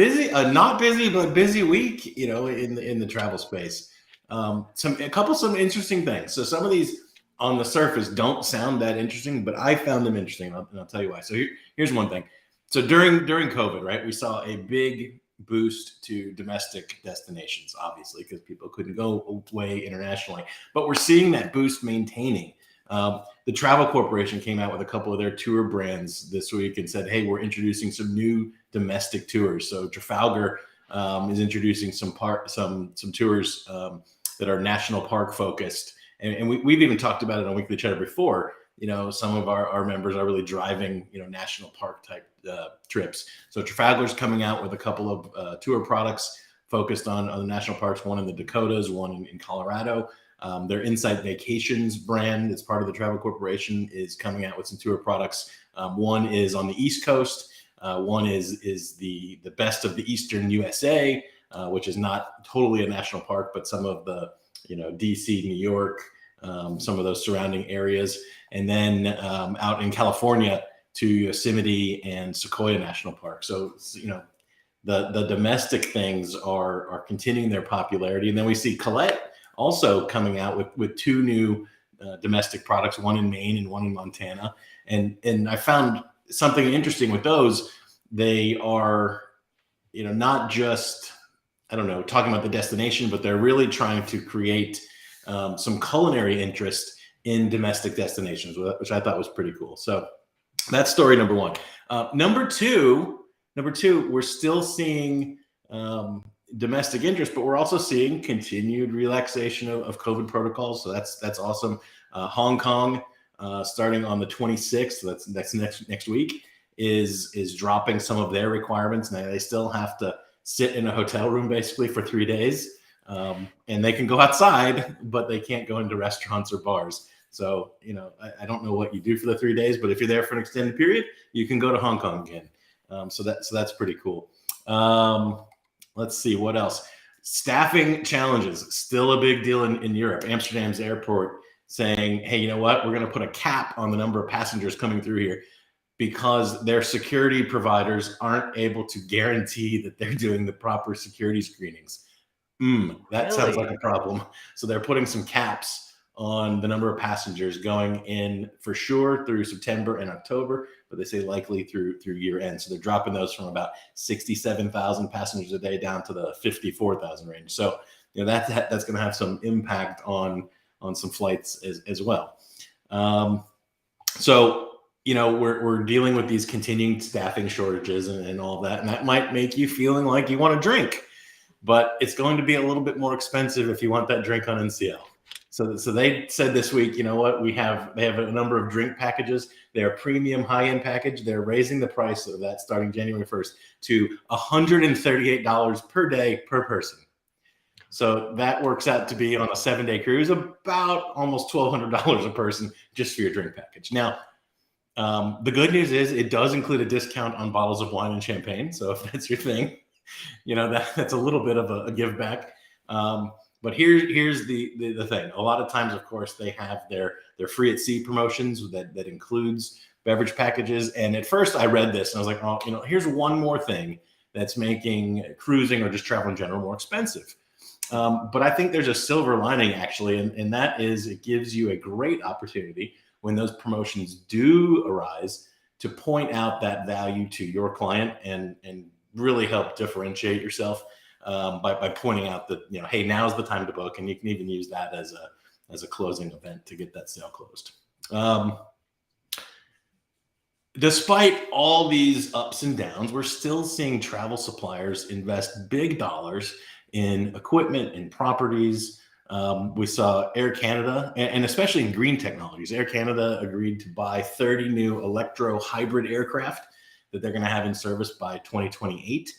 not busy but busy week. You know, in the travel space, some interesting things. So some of these on the surface don't sound that interesting, but I found them interesting, and I'll tell you why. So here's one thing. So during COVID, right, we saw a big boost to domestic destinations, obviously, because people couldn't go away internationally. But we're seeing that boost maintaining. The Travel Corporation came out with a couple of their tour brands this week and said, hey, we're introducing some new domestic tours. So Trafalgar is introducing some tours that are national park focused. And we've even talked about it on Weekly Chatter before. some of our members are really driving, national park type trips. So Trafalgar's coming out with a couple of tour products focused on the national parks, one in the Dakotas, one in Colorado. Their Insight Vacations brand, that's part of the Travel Corporation, is coming out with some tour products. One is on the East Coast. One is the best of the Eastern USA, which is not totally a national park, but some of the, DC, New York, some of those surrounding areas. And then out in California to Yosemite and Sequoia National Park. So, the domestic things are continuing their popularity. And then we see Colette also coming out with two new domestic products, one in Maine and one in Montana. And I found something interesting with those. They are, not just, talking about the destination, but they're really trying to create some culinary interest in domestic destinations, which I thought was pretty cool. So that's story number one. Number two, we're still seeing domestic interest, but we're also seeing continued relaxation of COVID protocols. So that's awesome. Hong Kong, starting on the 26th, that's next week, is dropping some of their requirements. Now they still have to sit in a hotel room basically for 3 days, and they can go outside, but they can't go into restaurants or bars. So, I don't know what you do for the 3 days, but if you're there for an extended period, you can go to Hong Kong again. So that's pretty cool. Let's see what else. Staffing challenges, still a big deal in Europe. Amsterdam's airport saying, hey, you know what? We're going to put a cap on the number of passengers coming through here because their security providers aren't able to guarantee that they're doing the proper security screenings. That sounds like a problem. So they're putting some caps on the number of passengers going in for sure through September and October, but they say likely through year end. So they're dropping those from about 67,000 passengers a day down to the 54,000 range. So that's going to have some impact on some flights as well. So we're dealing with these continuing staffing shortages and all of that, and that might make you feeling like you want to drink, but it's going to be a little bit more expensive if you want that drink on NCL. So they said this week, you know what, they have a number of drink packages. They're a premium high-end package. They're raising the price of that starting January 1st to $138 per day per person. So that works out to be on a 7-day cruise about almost $1,200 a person just for your drink package. Now, the good news is it does include a discount on bottles of wine and champagne. So if that's your thing, that's a little bit of a give back. But here's the thing. A lot of times, of course, they have their free at sea promotions that includes beverage packages. And at first I read this and I was like, oh, here's one more thing that's making cruising or just travel in general more expensive. But I think there's a silver lining actually, and that is it gives you a great opportunity when those promotions do arise to point out that value to your client and really help differentiate yourself. By pointing out that, hey, now's the time to book, and you can even use that as a closing event to get that sale closed. Despite all these ups and downs, we're still seeing travel suppliers invest big dollars in equipment and properties. We saw Air Canada, and especially in green technologies, Air Canada agreed to buy 30 new electro hybrid aircraft that they're going to have in service by 2028.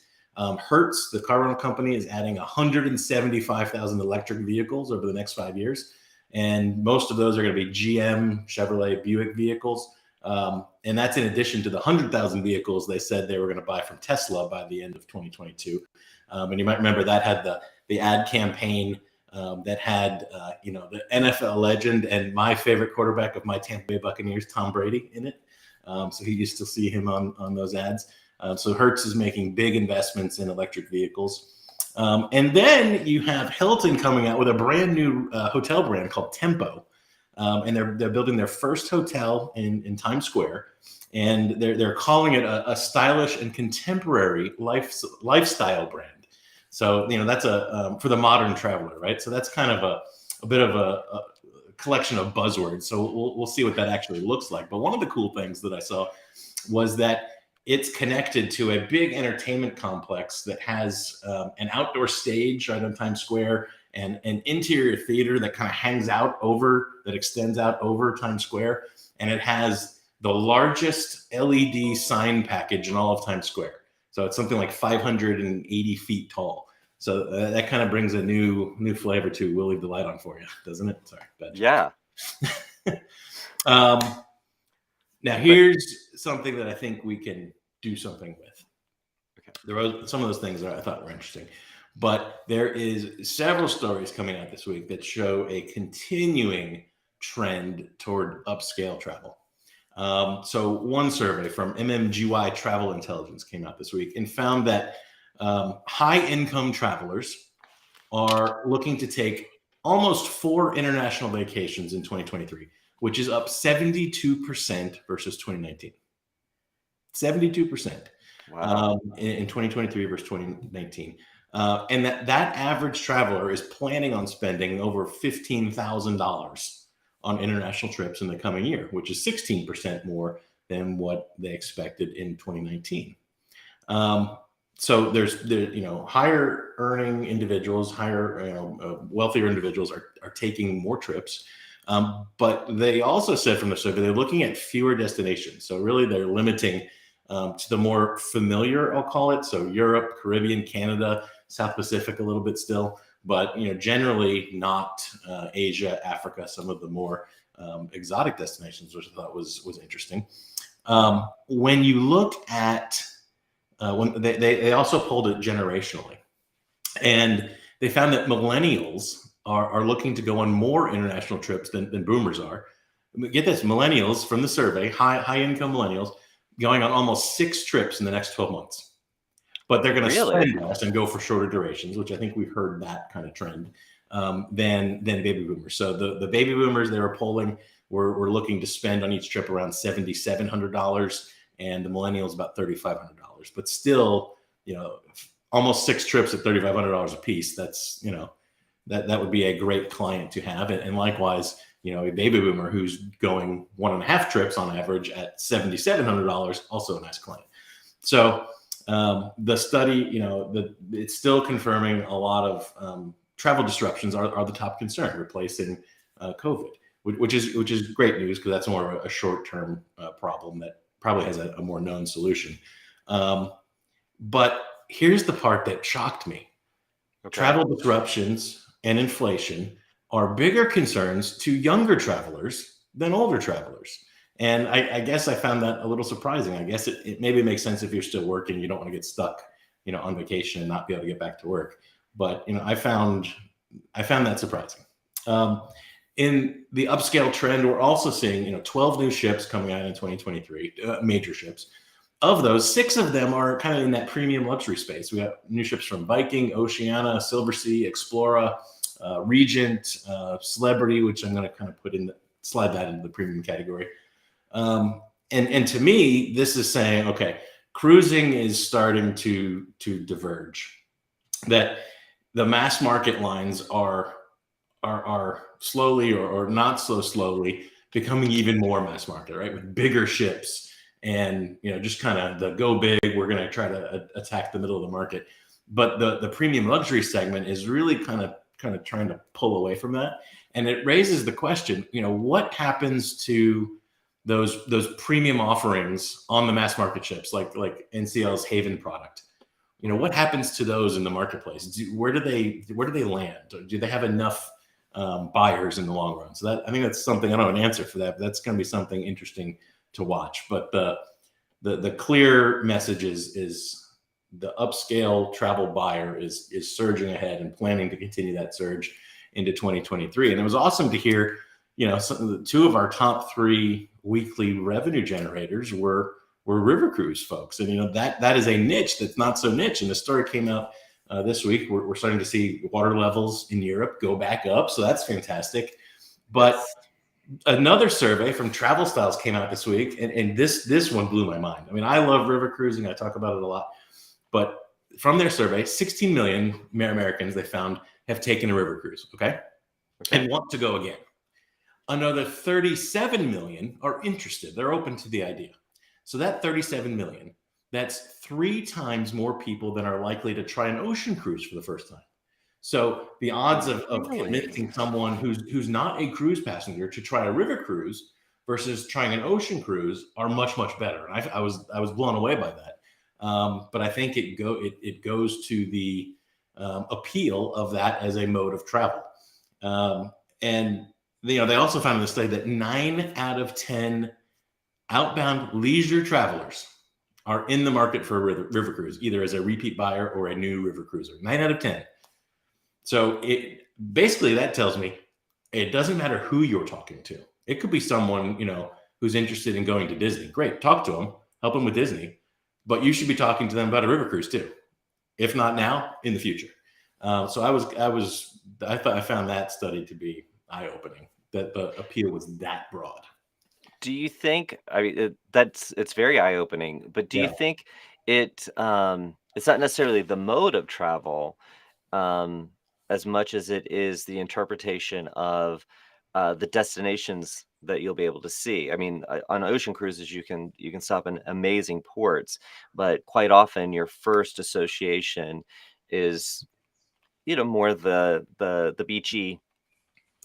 Hertz, the car rental company, is adding 175,000 electric vehicles over the next 5 years. And most of those are going to be GM, Chevrolet, Buick vehicles. And that's in addition to the 100,000 vehicles they said they were going to buy from Tesla by the end of 2022. And you might remember that had the ad campaign that had, the NFL legend and my favorite quarterback of my Tampa Bay Buccaneers, Tom Brady, in it. So you still see him on those ads. So Hertz is making big investments in electric vehicles. And then you have Hilton coming out with a brand new hotel brand called Tempo. And they're building their first hotel in Times Square. And they're calling it a stylish and contemporary lifestyle brand. So, that's for the modern traveler, right? So that's kind of a bit of a collection of buzzwords. So we'll see what that actually looks like. But one of the cool things that I saw was that it's connected to a big entertainment complex that has an outdoor stage right on Times Square and an interior theater that kind of extends out over Times Square. And it has the largest LED sign package in all of Times Square. So it's something like 580 feet tall. So that kind of brings a new flavor to We'll Leave the Light On For You, doesn't it? Sorry. Yeah. Now here's something that I think we can do something with. Okay. There were some of those things that I thought were interesting, but there is several stories coming out this week that show a continuing trend toward upscale travel. So one survey from MMGY Travel Intelligence came out this week and found that high-income travelers are looking to take almost 4 international vacations in 2023, which is up 72% versus 2019. 72%. Wow. In 2023 versus 2019. And that average traveler is planning on spending over $15,000 on international trips in the coming year, which is 16% more than what they expected in 2019. So there's higher earning individuals, wealthier individuals are taking more trips. But they also said from the survey, they're looking at fewer destinations. So really they're limiting to the more familiar, I'll call it. So Europe, Caribbean, Canada, South Pacific a little bit still, but generally not Asia, Africa, some of the more exotic destinations, which I thought was interesting. When you look at when they also polled it generationally, and they found that millennials are looking to go on more international trips than boomers are. Get this, millennials from the survey, high income millennials, going on almost 6 trips in the next 12 months. But they're going to spend less and go for shorter durations, which I think we've heard that kind of trend, than baby boomers. So the baby boomers they were polling were looking to spend on each trip around $7,700, and the millennials about $3,500. But still, almost 6 trips at $3,500 a piece. That's that would be a great client to have, and likewise, a baby boomer who's going 1.5 trips on average at $7,700, also a nice client. So the study, it's still confirming a lot of travel disruptions are the top concern, replacing COVID, which is great news because that's more of a short-term problem that probably has a more known solution. But here's the part that shocked me. Okay. Travel disruptions and inflation are bigger concerns to younger travelers than older travelers. And I guess I found that a little surprising. I guess it maybe makes sense if you're still working, you don't want to get stuck, on vacation and not be able to get back to work. But, I found that surprising. In the upscale trend, we're also seeing, 12 new ships coming out in 2023, major ships. Of those, 6 of them are kind of in that premium luxury space. We have new ships from Viking, Oceania, Silversea, Explora, Regent, Celebrity, which I'm going to kind of slide that into the premium category. And to me, this is saying, okay, cruising is starting to diverge. That the mass market lines are slowly or not so slowly becoming even more mass market, right? With bigger ships and just kind of the go big. We're going to try to attack the middle of the market, but the premium luxury segment is really kind of trying to pull away from that. And it raises the question, what happens to those premium offerings on the mass market ships, like NCL's Haven product? What happens to those in the marketplace? Where do they land? Do they have enough buyers in the long run? So I think that's something, I don't have an answer for that, but that's going to be something interesting to watch. But the clear message is the upscale travel buyer is surging ahead and planning to continue that surge into 2023. And it was awesome to hear, 2 of our top 3 weekly revenue generators were river cruise folks. And, that is a niche that's not so niche. And the story came out this week. We're starting to see water levels in Europe go back up. So that's fantastic. But another survey from Travel Styles came out this week. And this one blew my mind. I mean, I love river cruising. I talk about it a lot. But from their survey, 16 million Americans they found have taken a river cruise, okay? And want to go again. Another 37 million are interested. They're open to the idea. So that 37 million, that's 3 times more people than are likely to try an ocean cruise for the first time. So the odds of Really? convincing someone who's not a cruise passenger to try a river cruise versus trying an ocean cruise are much better. And I was blown away by that. But I think it goes to the appeal of that as a mode of travel. And they also found in the study that 9 out of 10 outbound leisure travelers are in the market for a river cruise, either as a repeat buyer or a new river cruiser. 9 out of 10. So it basically that tells me it doesn't matter who you're talking to. It could be someone who's interested in going to Disney. Great, talk to them, help them with Disney, but you should be talking to them about a river cruise too, if not now, in the future. So I found that study to be eye-opening, that the appeal was that broad. Do you think, I mean, it's very eye-opening, but do you Yeah. think it's not necessarily the mode of travel, um, as much as it is the interpretation of the destinations that you'll be able to see? I mean, on ocean cruises, you can stop in amazing ports, but quite often your first association is, more the beachy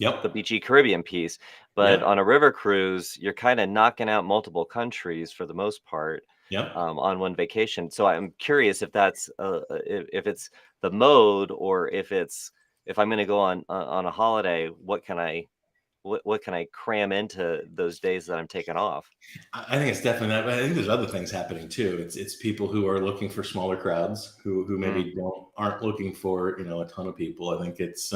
the Yep. beachy Caribbean piece. But Yep. on a river cruise, you're kind of knocking out multiple countries for the most part, Yep. on one vacation. So I'm curious if that's if it's the mode, or if I'm going to go on a holiday, what can I cram into those days that I'm taking off? I think it's definitely that. But I think there's other things happening too. It's people who are looking for smaller crowds, who Mm, maybe aren't looking for a ton of people. I think it's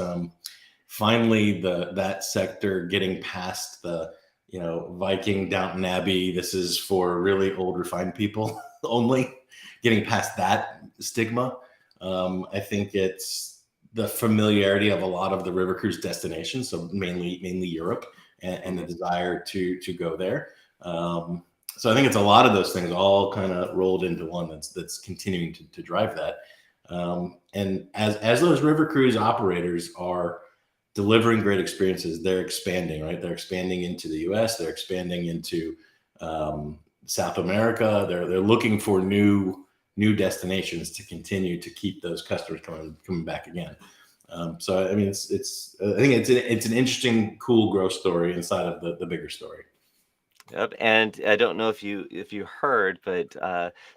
finally that sector getting past the Viking Downton Abbey. This is for really old refined people only. Getting past that stigma. I think it's the familiarity of a lot of the river cruise destinations, so mainly Europe, and the mhm. desire to go there. So I think it's a lot of those things all kind of rolled into one that's continuing to drive that. And as those river cruise operators are delivering great experiences, they're expanding, right? They're expanding into the U.S. They're expanding into South America. They're looking for new destinations to continue to keep those customers coming back again. So I mean, I think it's an interesting, cool growth story inside of the bigger story. Yep, and I don't know if you heard, but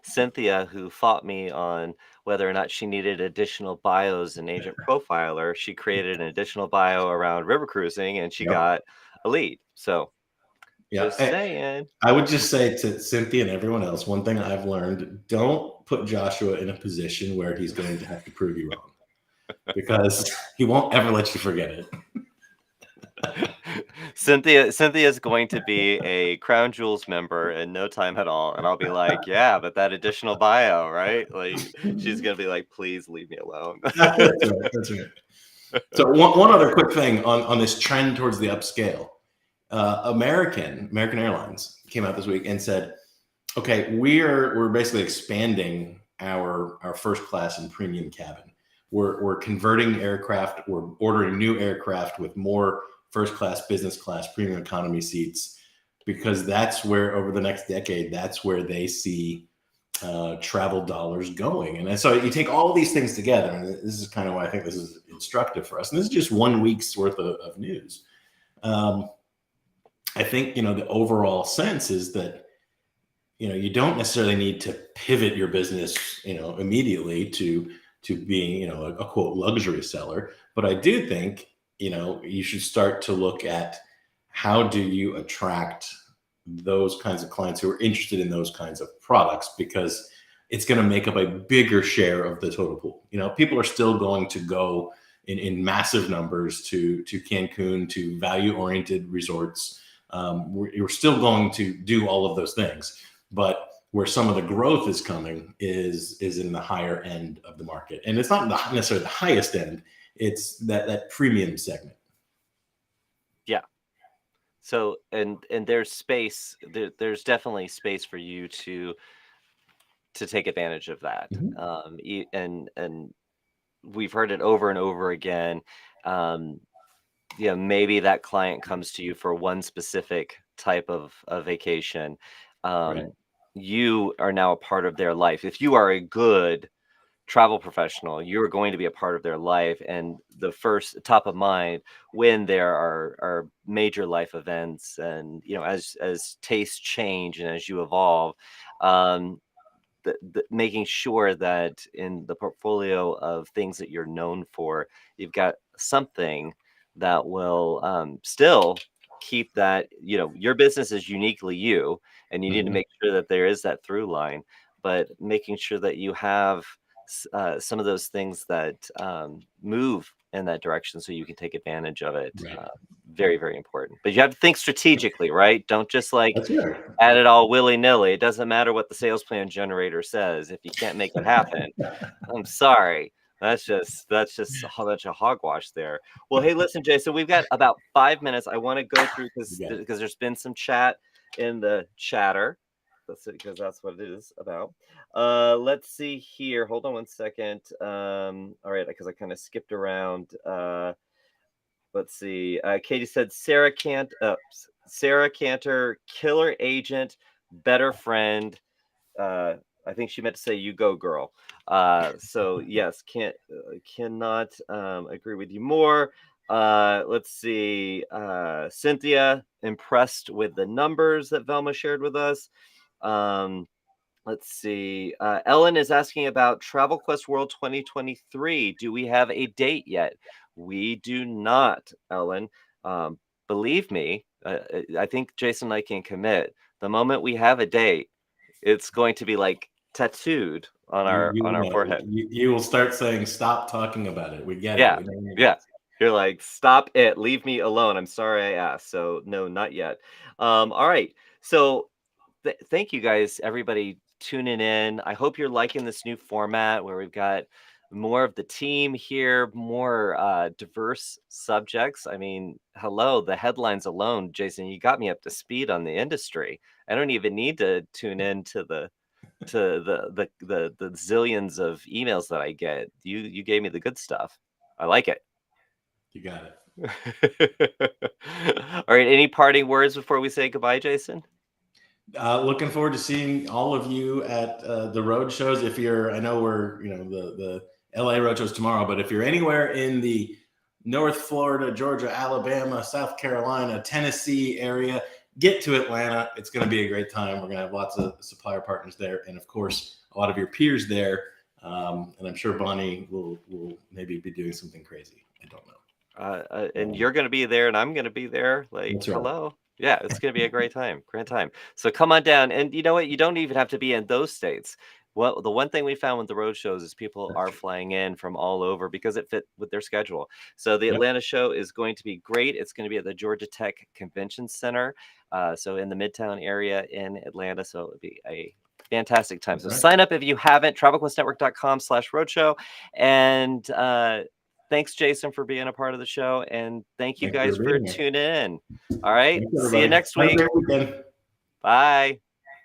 Cynthia, who fought me on whether or not she needed additional bios in Agent Profiler, she created an additional bio around river cruising, and she Yep. got a lead. So Yeah. just saying. I would just say to Cynthia and everyone else, one thing I've learned: don't put Joshua in a position where he's going to have to prove you wrong, because he won't ever let you forget it. Cynthia's going to be a Crown Jewels member in no time at all, and I'll be like, yeah, but that additional bio, right? Like, she's gonna be like, please leave me alone. That's right. That's right. So one other quick thing on this trend towards the upscale. American Airlines came out this week and said, okay, we're basically expanding our first class and premium cabin. We're converting aircraft. We're ordering new aircraft with more first class, business class, premium economy seats, because that's where, over the next decade, that's where they see travel dollars going. And so you take all these things together, and this is kind of why I think this is instructive for us. And this is just 1 week's worth of news. I think the overall sense is that you don't necessarily need to pivot your business immediately to being a quote luxury seller, but I do think you should start to look at how do you attract those kinds of clients who are interested in those kinds of products, because it's going to make up a bigger share of the total pool. People are still going to go in massive numbers to Cancun, to value oriented resorts. We're still going to do all of those things, but where some of the growth is coming is in the higher end of the market, and it's not necessarily the highest end. It's that premium segment. Yeah. So and there's space. There's definitely space for you to take advantage of that. Mhm. And we've heard it over and over again. Um, maybe that client comes to you for one specific type of vacation. Right. Um, you are now a part of their life. If you are a good travel professional, you're going to be a part of their life and the first top of mind when there are major life events, and as tastes change and as you evolve. um, Making sure that in the portfolio of things that you're known for, you've got something that will still keep that, your business is uniquely you, and you need to Mhm. make sure that there is that through line, but making sure that you have some of those things that move in that direction so you can take advantage of it. Right. Very, very important. But you have to think strategically, right? Don't just like That's right. add it all willy-nilly. It doesn't matter what the sales plan generator says. If you can't make it happen, I'm sorry. That's just a whole bunch of hogwash there. Well, hey, listen, Jason, we've got about 5 minutes. I want to go through You got it. because there's been some chat in the chatter. Let's see, because that's what it is about. Let's see here. Hold on one second. All right, because I kind of skipped around. Let's see. Katie said Sarah Cantor, killer agent, better friend. I think she meant to say "you go, girl." So yes, cannot agree with you more. Let's see. Cynthia, impressed with the numbers that Velma shared with us. Um, Let's see. Ellen is asking about Travel Quest World 2023. Do we have a date yet? We do not, Ellen. Um, Believe me, I think Jason and I can commit. The moment we have a date, it's going to be like tattooed on our forehead. You will start saying, "Stop talking about it." We get it. Yeah, We know your yeah. dates. You're like, stop it, leave me alone. I'm sorry I asked. So no, not yet. All right. So thank you guys, everybody tuning in. I hope you're liking this new format where we've got more of the team here, more diverse subjects. I mean, hello, the headlines alone, Jason, you got me up to speed on the industry. I don't even need to tune in to the zillions of emails that I get. You gave me the good stuff. I like it. You got it. All right. Any parting words before we say goodbye, Jason? Looking forward to seeing all of you at the road shows. If you're, I know we're, the LA road shows tomorrow, but if you're anywhere in the North Florida, Georgia, Alabama, South Carolina, Tennessee area, get to Atlanta. It's going to be a great time. We're going to have lots of supplier partners there, and of course, a lot of your peers there. And I'm sure Bonnie will maybe be doing something crazy. I don't know. And you're going to be there, and I'm going to be there. Like, That's right. hello. Yeah, it's going to be a great time. Great time. So come on down. And you know what? You don't even have to be in those states. Well, the one thing we found with the road shows is people are flying in from all over because it fit with their schedule. So the Yep. Atlanta show is going to be great. It's going to be at the Georgia Tech Convention Center. So in the Midtown area in Atlanta. So it'll be a fantastic time. So Right. sign up if you haven't, travelquestnetwork.com/roadshow. And thanks, Jason, for being a part of the show. And thank you Thank you guys for for being here. tuning in. All right. Thanks, See you everybody. next Have a week. great weekend. Bye.